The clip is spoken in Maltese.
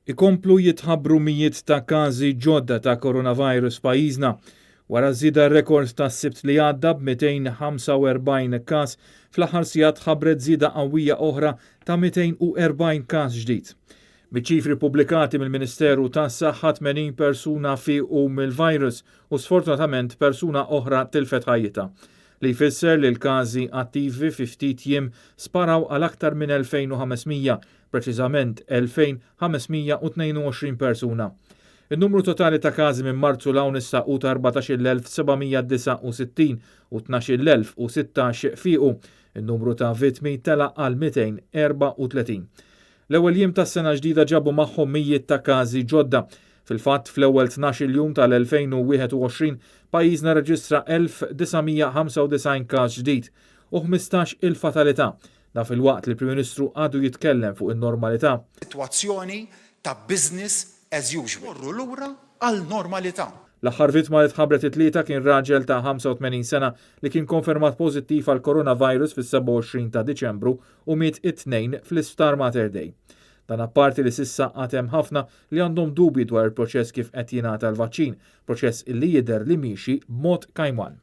Ikomplu jitħabbru mijiet ta' każi ġodda ta' coronavirus pajjiżna. Wara żieda rekord ta' sibt li għadda b'245 każ, fl-aħħar sigħat ħabbret żieda qawwija oħra ta' 240 każ ġdid. Miċ-ċifri pubblikati mill-Ministeru tas-Saħħa 80 persuna fiequ mill-virus u sfortunatament persuna oħra tilfet ħajjitha, li jfisser li l-każi attivi fi ftit jiem sparaw għal aktar minn 2500, preċiżament 2522 persuna. Il-numru totali ta' każi minn Marzu l-hawn issa u ta' 14,769 u 12,016 fiequ. Il-numru ta' vittmi tela għal 234. L-ewwel jiem tas-sena ġdida ġabu magħhom mijiet ta' każi ġodda. Fil-fatt fl-ewwel 12 jum tal-2021 pajjiżna reġistra 1995 każ ġdid u 15 fatalità. Da fil-waqt li l-Prim Ministru għadu jitkellem fuq in-normalità. Sitwazzjoni ta' business as usual. Morru lura għall-normalità. L-aħħar vittma li tħabbret it-tlieta kien raġel ta' 85 sena li kien konfermat pożittiv għal coronavirus fis-27 ta' Diċembru u miet it-tnejn fl-Isptar Mater Dei. Dan apparti li sissa għatem ħafna li għandhom dubji dwar il-proċess kif qed jingħata l-vaċċin, proċess illi jidher li miexi b'mod kajman.